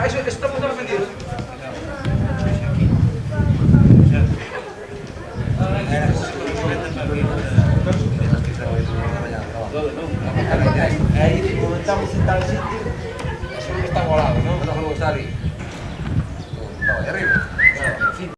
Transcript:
Eso estamos defendidos. Ahí como estamos en tal sitio, Eso está volado, ¿no? no vamos a salir. No, arriba.